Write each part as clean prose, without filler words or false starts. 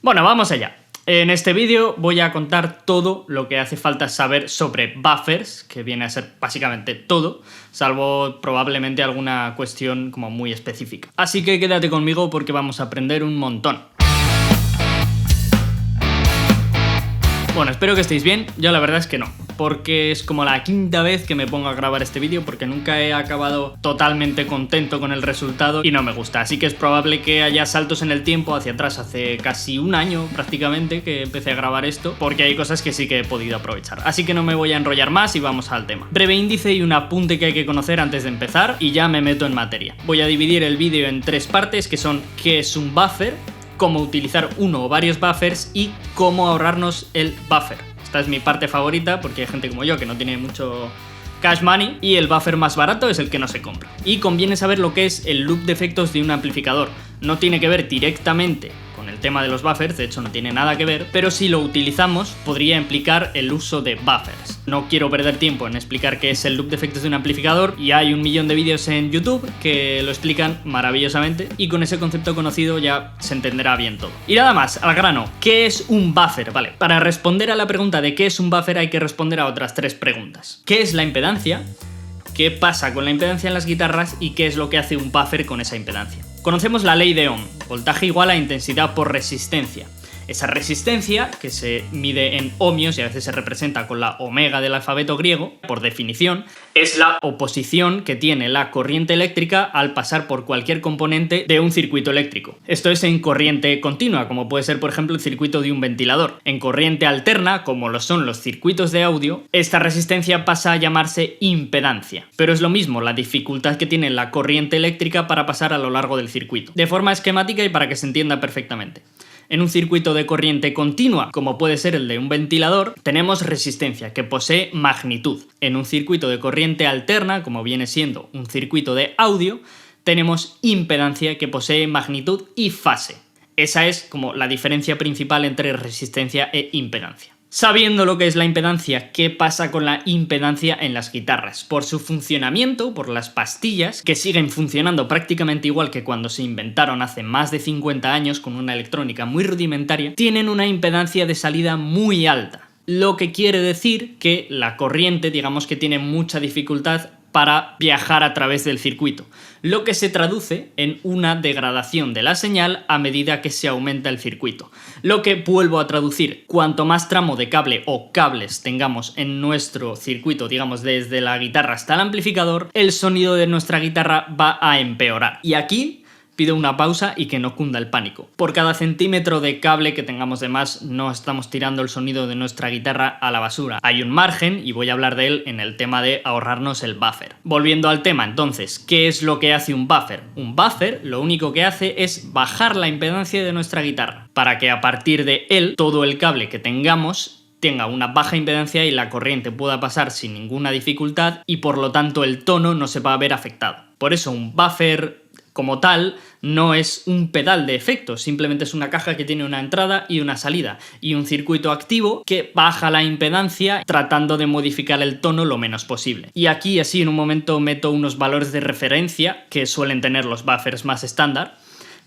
Bueno, vamos allá. En este vídeo voy a contar todo lo que hace falta saber sobre buffers, que viene a ser básicamente todo, salvo probablemente alguna cuestión como muy específica. Así que quédate conmigo porque vamos a aprender un montón. Bueno, espero que estéis bien. Yo la verdad es que no, porque es como la quinta vez que me pongo a grabar este vídeo porque nunca he acabado totalmente contento con el resultado y no me gusta. Así que es probable que haya saltos en el tiempo hacia atrás, hace casi un año prácticamente que empecé a grabar esto, porque hay cosas que sí que he podido aprovechar. Así que no me voy a enrollar más y vamos al tema. Breve índice y un apunte que hay que conocer antes de empezar y ya me meto en materia. Voy a dividir el vídeo en tres partes que son qué es un buffer, cómo utilizar uno o varios buffers y cómo ahorrarnos el buffer. Esta es mi parte favorita porque hay gente como yo que no tiene mucho cash money y el buffer más barato es el que no se compra. Y conviene saber lo que es el loop de efectos de un amplificador. No tiene que ver directamente con el tema de los buffers, de hecho no tiene nada que ver, pero si lo utilizamos podría implicar el uso de buffers. No quiero perder tiempo en explicar qué es el loop de efectos de un amplificador y hay un millón de vídeos en YouTube que lo explican maravillosamente y con ese concepto conocido ya se entenderá bien todo. Y nada más, al grano, ¿qué es un buffer? Vale, para responder a la pregunta de qué es un buffer hay que responder a otras tres preguntas. ¿Qué es la impedancia? ¿Qué pasa con la impedancia en las guitarras? ¿Y qué es lo que hace un buffer con esa impedancia? Conocemos la ley de Ohm, voltaje igual a intensidad por resistencia. Esa resistencia, que se mide en ohmios y a veces se representa con la omega del alfabeto griego, por definición, es la oposición que tiene la corriente eléctrica al pasar por cualquier componente de un circuito eléctrico. Esto es en corriente continua, como puede ser por ejemplo el circuito de un ventilador. En corriente alterna, como lo son los circuitos de audio, esta resistencia pasa a llamarse impedancia. Pero es lo mismo la dificultad que tiene la corriente eléctrica para pasar a lo largo del circuito. De forma esquemática y para que se entienda perfectamente. En un circuito de corriente continua, como puede ser el de un ventilador, tenemos resistencia, que posee magnitud. En un circuito de corriente alterna, como viene siendo un circuito de audio, tenemos impedancia, que posee magnitud y fase. Esa es como la diferencia principal entre resistencia e impedancia. Sabiendo lo que es la impedancia, ¿qué pasa con la impedancia en las guitarras? Por su funcionamiento, por las pastillas, que siguen funcionando prácticamente igual que cuando se inventaron hace más de 50 años con una electrónica muy rudimentaria, tienen una impedancia de salida muy alta. Lo que quiere decir que la corriente, digamos que tiene mucha dificultad para viajar a través del circuito, lo que se traduce en una degradación de la señal a medida que se aumenta el circuito. Lo que vuelvo a traducir, cuanto más tramo de cable o cables tengamos en nuestro circuito, digamos desde la guitarra hasta el amplificador, el sonido de nuestra guitarra va a empeorar. Y aquí pido una pausa y que no cunda el pánico. Por cada centímetro de cable que tengamos de más, no estamos tirando el sonido de nuestra guitarra a la basura. Hay un margen y voy a hablar de él en el tema de ahorrarnos el buffer. Volviendo al tema, entonces, ¿qué es lo que hace un buffer? Un buffer lo único que hace es bajar la impedancia de nuestra guitarra, para que a partir de él, todo el cable que tengamos tenga una baja impedancia y la corriente pueda pasar sin ninguna dificultad y por lo tanto el tono no se va a ver afectado. Por eso un buffer como tal no es un pedal de efectos, simplemente es una caja que tiene una entrada y una salida y un circuito activo que baja la impedancia tratando de modificar el tono lo menos posible. Y aquí así en un momento meto unos valores de referencia que suelen tener los buffers más estándar,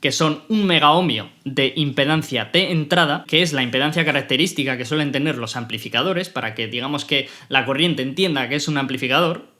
que son 1 megaohmio de impedancia de entrada, que es la impedancia característica que suelen tener los amplificadores para que digamos que la corriente entienda que es un amplificador,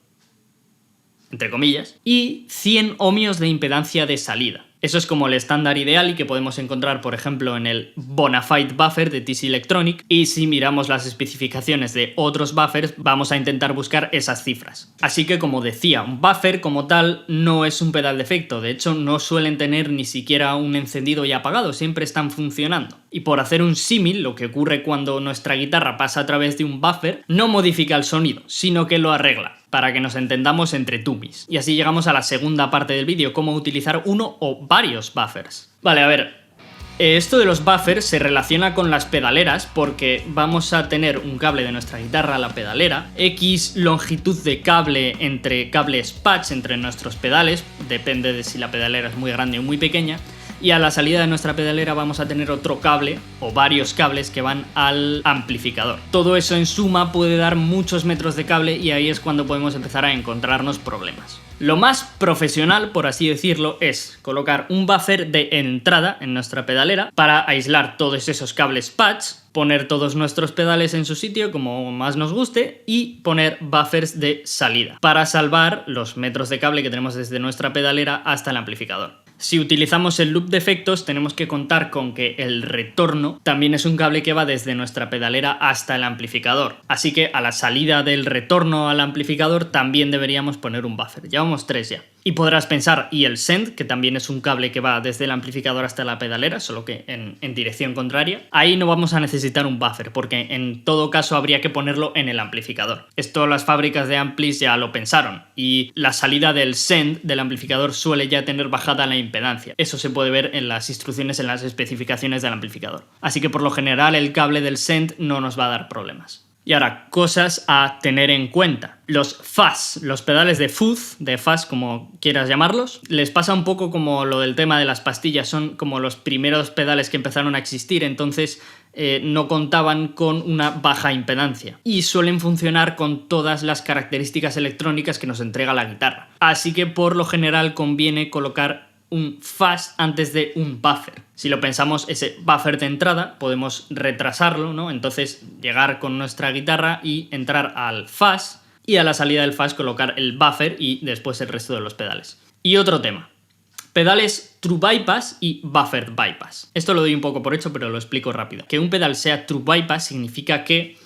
entre comillas, y 100 ohmios de impedancia de salida. Eso es como el estándar ideal y que podemos encontrar, por ejemplo, en el Bonafide Buffer de TC Electronic, y si miramos las especificaciones de otros buffers, vamos a intentar buscar esas cifras. Así que, como decía, un buffer como tal no es un pedal de efecto, de hecho no suelen tener ni siquiera un encendido y apagado, siempre están funcionando. Y por hacer un símil, lo que ocurre cuando nuestra guitarra pasa a través de un buffer no modifica el sonido, sino que lo arregla, para que nos entendamos entre tumis. Y así llegamos a la segunda parte del vídeo, cómo utilizar uno o varios buffers. Vale, a ver, esto de los buffers se relaciona con las pedaleras porque vamos a tener un cable de nuestra guitarra a la pedalera, X longitud de cable entre cables patch entre nuestros pedales, depende de si la pedalera es muy grande o muy pequeña, y a la salida de nuestra pedalera vamos a tener otro cable o varios cables que van al amplificador. Todo eso en suma puede dar muchos metros de cable y ahí es cuando podemos empezar a encontrarnos problemas. Lo más profesional, por así decirlo, es colocar un buffer de entrada en nuestra pedalera para aislar todos esos cables patch, poner todos nuestros pedales en su sitio como más nos guste y poner buffers de salida para salvar los metros de cable que tenemos desde nuestra pedalera hasta el amplificador. Si utilizamos el loop de efectos, tenemos que contar con que el retorno también es un cable que va desde nuestra pedalera hasta el amplificador. Así que a la salida del retorno al amplificador también deberíamos poner un buffer. Llevamos 3 ya. Y podrás pensar, ¿y el send? Que también es un cable que va desde el amplificador hasta la pedalera, solo que en dirección contraria. Ahí no vamos a necesitar un buffer, porque en todo caso habría que ponerlo en el amplificador. Esto las fábricas de amplis ya lo pensaron, y la salida del send del amplificador suele ya tener bajada la impedancia. Eso se puede ver en las instrucciones, en las especificaciones del amplificador. Así que por lo general el cable del send no nos va a dar problemas. Y ahora, cosas a tener en cuenta. Los fuzz, los pedales de fuzz como quieras llamarlos, les pasa un poco como lo del tema de las pastillas, son como los primeros pedales que empezaron a existir, entonces no contaban con una baja impedancia y suelen funcionar con todas las características electrónicas que nos entrega la guitarra. Así que por lo general conviene colocar un fuzz antes de un buffer. Si lo pensamos, ese buffer de entrada podemos retrasarlo, ¿no? Entonces llegar con nuestra guitarra y entrar al fuzz y a la salida del fuzz colocar el buffer y después el resto de los pedales. Y otro tema, pedales True Bypass y Buffered Bypass. Esto lo doy un poco por hecho, pero lo explico rápido. Que un pedal sea True Bypass significa que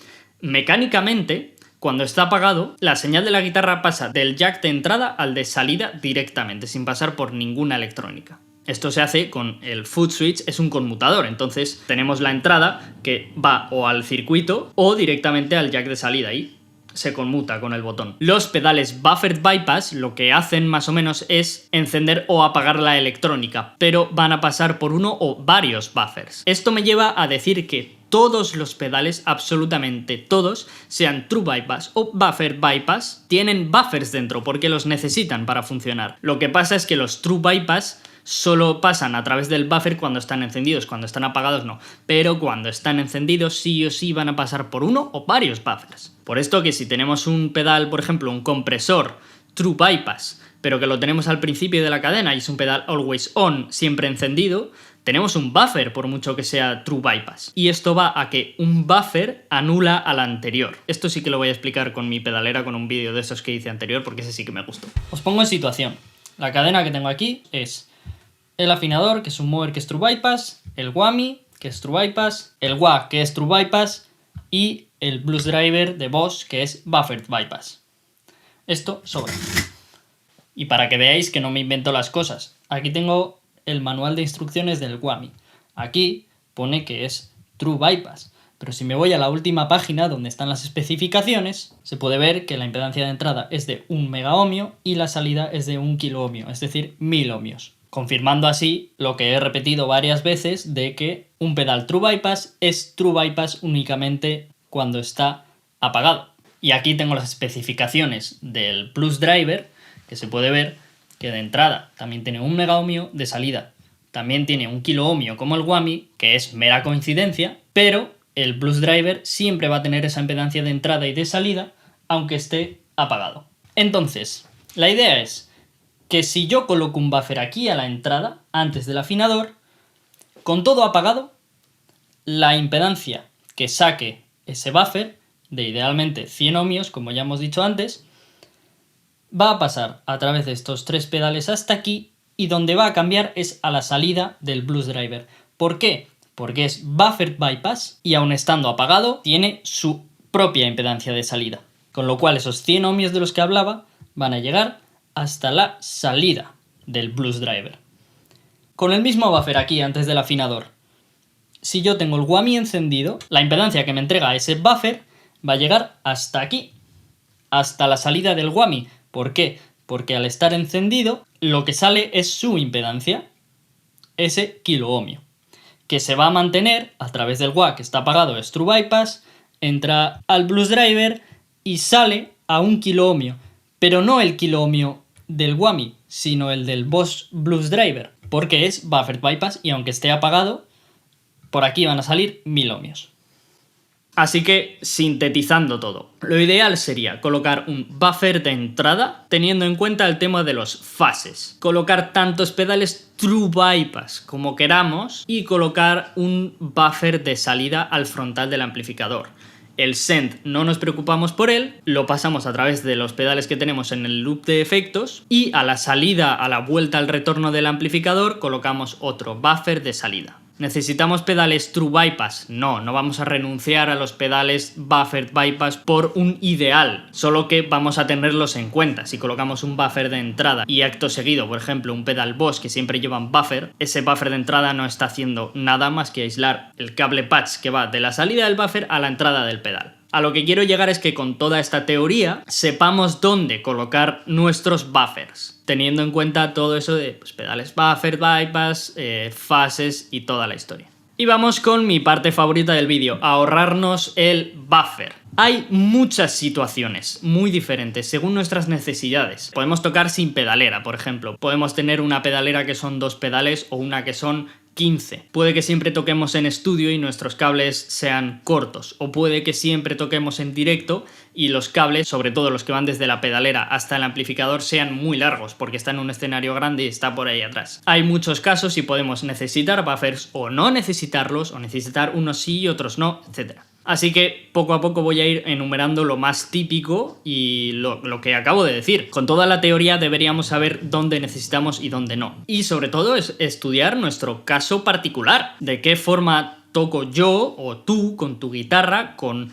mecánicamente, cuando está apagado, la señal de la guitarra pasa del jack de entrada al de salida directamente, sin pasar por ninguna electrónica. Esto se hace con el foot switch, es un conmutador, entonces tenemos la entrada que va o al circuito o directamente al jack de salida y se conmuta con el botón. Los pedales Buffered Bypass lo que hacen más o menos es encender o apagar la electrónica, pero van a pasar por uno o varios buffers. Esto me lleva a decir que todos los pedales, absolutamente todos, sean True Bypass o Buffered Bypass, tienen buffers dentro porque los necesitan para funcionar. Lo que pasa es que los True Bypass solo pasan a través del buffer cuando están encendidos, cuando están apagados no, pero cuando están encendidos sí o sí van a pasar por uno o varios buffers. Por esto que si tenemos un pedal, por ejemplo un compresor True Bypass, pero que lo tenemos al principio de la cadena y es un pedal Always On, siempre encendido, tenemos un buffer por mucho que sea True Bypass. Y esto va a que un buffer anula al anterior. Esto sí que lo voy a explicar con mi pedalera, con un vídeo de esos que hice anterior, porque ese sí que me gustó. Os pongo en situación. La cadena que tengo aquí es el afinador, que es un mover que es True Bypass, el whammy, que es True Bypass, el wah, que es True Bypass, y el blues driver de Boss, que es Buffered Bypass. Esto sobra. Y para que veáis que no me invento las cosas, aquí tengo el manual de instrucciones del whammy. Aquí pone que es True Bypass, pero si me voy a la última página donde están las especificaciones, se puede ver que la impedancia de entrada es de 1 megaohmio y la salida es de 1 kiloohmio, es decir, 1000 ohmios. Confirmando así lo que he repetido varias veces de que un pedal True Bypass es True Bypass únicamente cuando está apagado. Y aquí tengo las especificaciones del Blues Driver, que se puede ver que de entrada también tiene 1 megaohmio, de salida también tiene 1 kiloohmio como el whammy, que es mera coincidencia, pero el Blues Driver siempre va a tener esa impedancia de entrada y de salida, aunque esté apagado. Entonces, la idea es que si yo coloco un buffer aquí a la entrada, antes del afinador, con todo apagado, la impedancia que saque ese buffer, de idealmente 100 ohmios, como ya hemos dicho antes, va a pasar a través de estos 3 pedales hasta aquí, y donde va a cambiar es a la salida del Blues Driver. ¿Por qué? Porque es Buffered Bypass y aun estando apagado, tiene su propia impedancia de salida. Con lo cual esos 100 ohmios de los que hablaba van a llegar hasta la salida del Blues Driver. Con el mismo buffer aquí antes del afinador, si yo tengo el whammy encendido, la impedancia que me entrega ese buffer va a llegar hasta aquí, hasta la salida del whammy. ¿Por qué? Porque al estar encendido, lo que sale es su impedancia, ese kiloohmio, que se va a mantener a través del wah que está apagado, es True Bypass, entra al Blues Driver y sale a 1 kiloohmio, pero no el kiloohmio del whammy, sino el del Boss Blues Driver, porque es Buffered Bypass y aunque esté apagado, por aquí van a salir 1000 ohmios. Así que, sintetizando todo, lo ideal sería colocar un buffer de entrada teniendo en cuenta el tema de los fases. Colocar tantos pedales True Bypass como queramos y colocar un buffer de salida al frontal del amplificador. El send no nos preocupamos por él, lo pasamos a través de los pedales que tenemos en el loop de efectos y a la salida, a la vuelta al retorno del amplificador, colocamos otro buffer de salida. ¿Necesitamos pedales True Bypass? No vamos a renunciar a los pedales Buffer Bypass por un ideal, solo que vamos a tenerlos en cuenta. Si colocamos un buffer de entrada y acto seguido, por ejemplo, un pedal Boss que siempre llevan buffer, ese buffer de entrada no está haciendo nada más que aislar el cable patch que va de la salida del buffer a la entrada del pedal. A lo que quiero llegar es que con toda esta teoría sepamos dónde colocar nuestros buffers, teniendo en cuenta todo eso de pedales buffer, bypass, fases y toda la historia. Y vamos con mi parte favorita del vídeo, ahorrarnos el buffer. Hay muchas situaciones muy diferentes según nuestras necesidades. Podemos tocar sin pedalera, por ejemplo. Podemos tener una pedalera que son 2 pedales o una que son 15. Puede que siempre toquemos en estudio y nuestros cables sean cortos, o puede que siempre toquemos en directo y los cables, sobre todo los que van desde la pedalera hasta el amplificador, sean muy largos porque está en un escenario grande y está por ahí atrás. Hay muchos casos y podemos necesitar buffers o no necesitarlos, o necesitar unos sí y otros no, etc. Así que poco a poco voy a ir enumerando lo más típico y lo que acabo de decir. Con toda la teoría deberíamos saber dónde necesitamos y dónde no. Y sobre todo es estudiar nuestro caso particular. De qué forma toco yo o tú con tu guitarra, con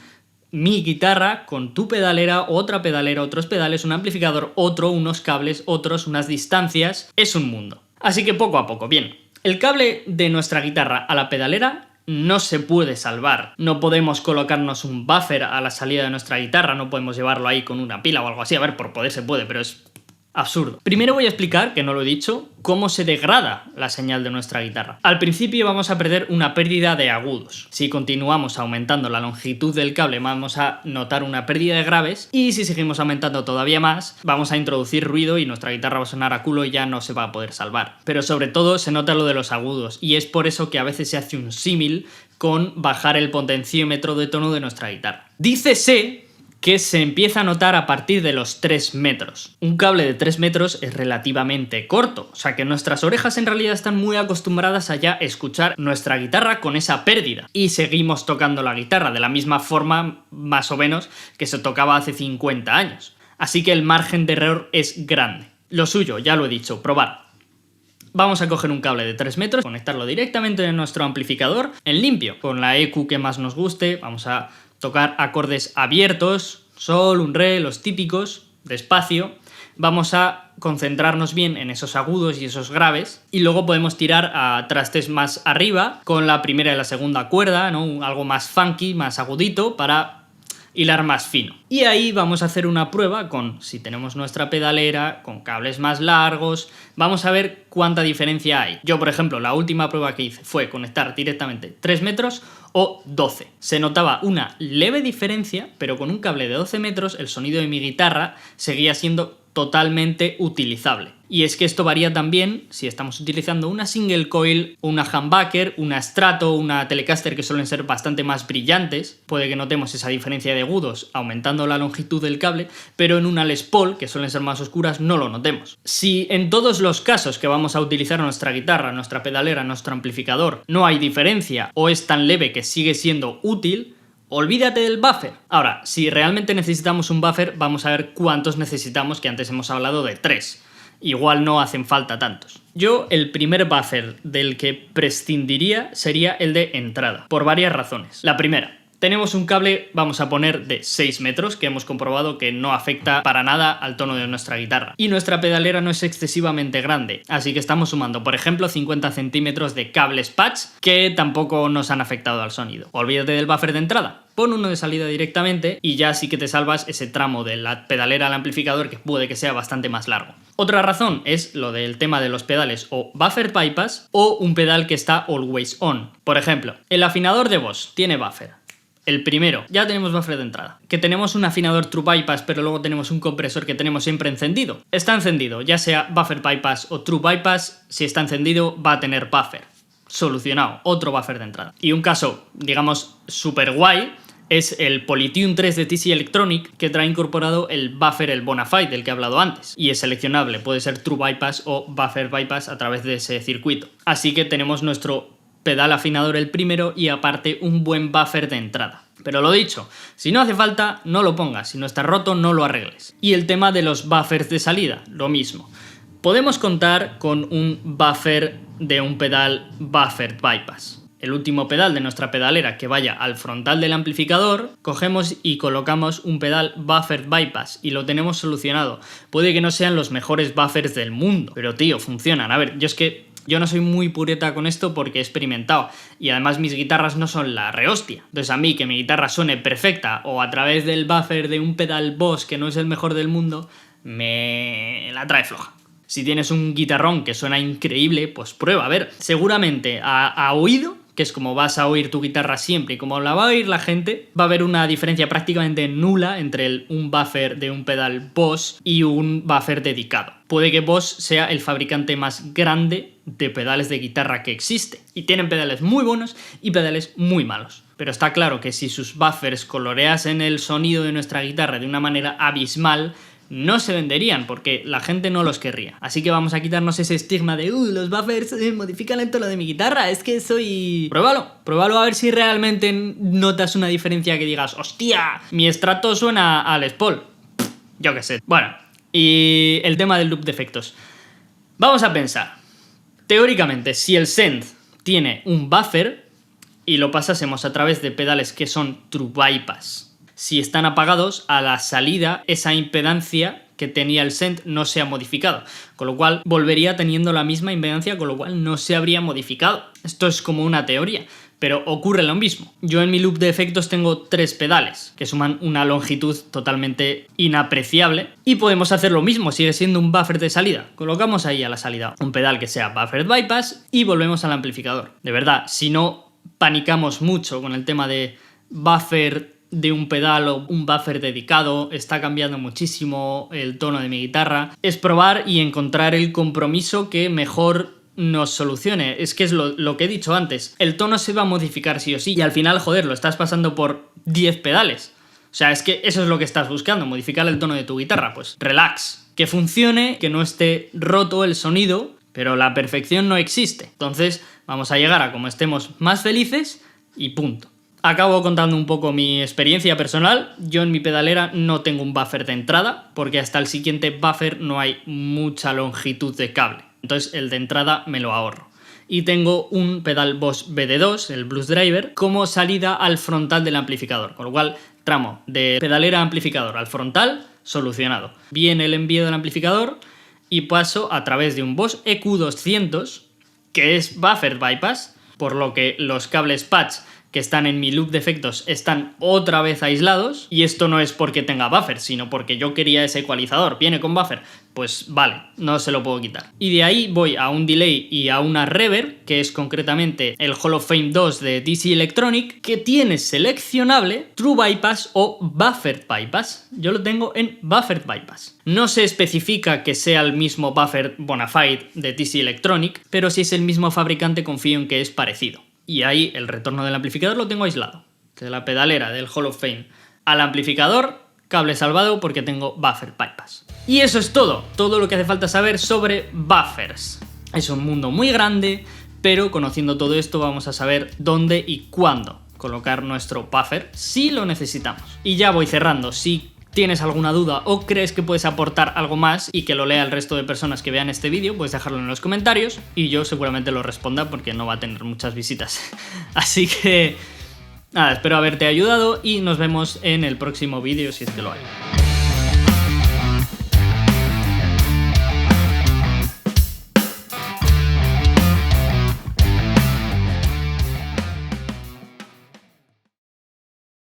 mi guitarra, con tu pedalera, otra pedalera, otros pedales, un amplificador, otro, unos cables, otros, unas distancias. Es un mundo. Así que poco a poco. Bien, el cable de nuestra guitarra a la pedalera no se puede salvar. No podemos colocarnos un buffer a la salida de nuestra guitarra, no podemos llevarlo ahí con una pila o algo así. A ver, por poder se puede, pero es absurdo. Primero voy a explicar, que no lo he dicho, cómo se degrada la señal de nuestra guitarra. Al principio vamos a perder una pérdida de agudos. Si continuamos aumentando la longitud del cable vamos a notar una pérdida de graves, y si seguimos aumentando todavía más vamos a introducir ruido y nuestra guitarra va a sonar a culo y ya no se va a poder salvar. Pero sobre todo se nota lo de los agudos, y es por eso que a veces se hace un símil con bajar el potenciómetro de tono de nuestra guitarra. Dícese que se empieza a notar a partir de los 3 metros. Un cable de 3 metros es relativamente corto, o sea que nuestras orejas en realidad están muy acostumbradas a ya escuchar nuestra guitarra con esa pérdida. Y seguimos tocando la guitarra de la misma forma, más o menos, que se tocaba hace 50 años. Así que el margen de error es grande. Lo suyo, ya lo he dicho, probar. Vamos a coger un cable de 3 metros, conectarlo directamente en nuestro amplificador en limpio, con la EQ que más nos guste. Vamos a tocar acordes abiertos, sol, un re, los típicos, despacio. Vamos a concentrarnos bien en esos agudos y esos graves, y luego podemos tirar a trastes más arriba con la primera y la segunda cuerda, ¿no? Algo más funky, más agudito, para hilar más fino. Y ahí vamos a hacer una prueba con, si tenemos nuestra pedalera, con cables más largos, vamos a ver cuánta diferencia hay. Yo, por ejemplo, la última prueba que hice fue conectar directamente 3 metros o 12. Se notaba una leve diferencia, pero con un cable de 12 metros el sonido de mi guitarra seguía siendo totalmente utilizable. Y es que esto varía también si estamos utilizando una single coil, una humbucker, una Strato, una Telecaster, que suelen ser bastante más brillantes. Puede que notemos esa diferencia de agudos aumentando la longitud del cable, pero en una Les Paul, que suelen ser más oscuras, no lo notemos. Si en todos los casos que vamos a utilizar nuestra guitarra, nuestra pedalera, nuestro amplificador, no hay diferencia o es tan leve que sigue siendo útil, olvídate del buffer. Ahora, si realmente necesitamos un buffer, vamos a ver cuántos necesitamos, que antes hemos hablado de 3. Igual no hacen falta tantos. Yo, el primer buffer del que prescindiría sería el de entrada, por varias razones. La primera, tenemos un cable, vamos a poner, de 6 metros, que hemos comprobado que no afecta para nada al tono de nuestra guitarra. Y nuestra pedalera no es excesivamente grande, así que estamos sumando, por ejemplo, 50 centímetros de cables patch, que tampoco nos han afectado al sonido. Olvídate del buffer de entrada. Pon uno de salida directamente y ya sí que te salvas ese tramo de la pedalera al amplificador, que puede que sea bastante más largo. Otra razón es lo del tema de los pedales o buffer bypass o un pedal que está always on. Por ejemplo, el afinador de Boss tiene buffer. El primero, ya tenemos buffer de entrada. Que tenemos un afinador True Bypass, pero luego tenemos un compresor que tenemos siempre encendido. Está encendido, ya sea buffer bypass o True Bypass, si está encendido va a tener buffer. Solucionado, otro buffer de entrada. Y un caso, digamos, súper guay, es el Polytune 3 de TC Electronic, que trae incorporado el buffer, el Bonafide, del que he hablado antes, y es seleccionable, puede ser True Bypass o Buffer Bypass a través de ese circuito. Así que tenemos nuestro pedal afinador el primero y aparte un buen buffer de entrada. Pero lo dicho, si no hace falta, no lo pongas, si no está roto, no lo arregles. Y el tema de los buffers de salida, lo mismo. Podemos contar con un buffer de un pedal Buffer Bypass. El último pedal de nuestra pedalera que vaya al frontal del amplificador, cogemos y colocamos un pedal Buffer Bypass y lo tenemos solucionado. Puede que no sean los mejores buffers del mundo, pero tío, funcionan. A ver, yo no soy muy pureta con esto porque he experimentado y además mis guitarras no son la rehostia. Entonces a mí que mi guitarra suene perfecta o a través del buffer de un pedal Boss que no es el mejor del mundo, me la trae floja. Si tienes un guitarrón que suena increíble, pues prueba. A ver, seguramente a oído, que es como vas a oír tu guitarra siempre y como la va a oír la gente, va a haber una diferencia prácticamente nula entre un buffer de un pedal Boss y un buffer dedicado. Puede que Boss sea el fabricante más grande de pedales de guitarra que existe, y tienen pedales muy buenos y pedales muy malos. Pero está claro que si sus buffers coloreasen el sonido de nuestra guitarra de una manera abismal, no se venderían porque la gente no los querría. Así que vamos a quitarnos ese estigma de los buffers modifican el tono de mi guitarra, es que soy... Pruébalo a ver si realmente notas una diferencia que digas, hostia, mi estrato suena a Les Paul. Yo qué sé. Bueno, y el tema del loop de efectos. Vamos a pensar. Teóricamente, si el Synth tiene un buffer y lo pasásemos a través de pedales que son True Bypass, si están apagados, a la salida esa impedancia que tenía el Synth no se ha modificado, con lo cual volvería teniendo la misma impedancia, con lo cual no se habría modificado. Esto es como una teoría, pero ocurre lo mismo. Yo en mi loop de efectos tengo 3 pedales, que suman una longitud totalmente inapreciable, y podemos hacer lo mismo, sigue siendo un buffer de salida. Colocamos ahí a la salida un pedal que sea Buffer Bypass y volvemos al amplificador. De verdad, si no panicamos mucho con el tema de buffer de un pedal o un buffer dedicado, está cambiando muchísimo el tono de mi guitarra, es probar y encontrar el compromiso que mejor nos solucione. Es que es lo que he dicho antes, el tono se va a modificar sí o sí y al final, joder, lo estás pasando por 10 pedales. O sea, es que eso es lo que estás buscando, modificar el tono de tu guitarra. Pues relax, que funcione, que no esté roto el sonido, pero la perfección no existe. Entonces vamos a llegar a como estemos más felices y punto. Acabo contando un poco mi experiencia personal. Yo en mi pedalera no tengo un buffer de entrada porque hasta el siguiente buffer no hay mucha longitud de cable. Entonces el de entrada me lo ahorro. Y tengo un pedal Boss BD2, el Blues Driver, como salida al frontal del amplificador. Con lo cual, tramo de pedalera a amplificador al frontal, solucionado. Viene el envío del amplificador y paso a través de un Boss EQ200, que es Buffer Bypass, por lo que los cables patch que están en mi loop de efectos están otra vez aislados, y esto no es porque tenga buffer, sino porque yo quería ese ecualizador. ¿Viene con buffer? Pues vale, no se lo puedo quitar. Y de ahí voy a un delay y a una reverb, que es concretamente el Hall of Fame 2 de TC Electronic, que tiene seleccionable True Bypass o Buffer Bypass. Yo lo tengo en Buffer Bypass. No se especifica que sea el mismo buffer Bonafide de TC Electronic, pero si es el mismo fabricante confío en que es parecido. Y ahí el retorno del amplificador lo tengo aislado. De la pedalera del Hall of Fame al amplificador, cable salvado porque tengo Buffer Bypass. Y eso es todo lo que hace falta saber sobre buffers. Es un mundo muy grande, pero conociendo todo esto vamos a saber dónde y cuándo colocar nuestro buffer si lo necesitamos. Y ya voy cerrando. Si tienes alguna duda o crees que puedes aportar algo más y que lo lea el resto de personas que vean este vídeo, puedes dejarlo en los comentarios y yo seguramente lo responda porque no va a tener muchas visitas. Así que nada, espero haberte ayudado y nos vemos en el próximo vídeo si es que lo hay.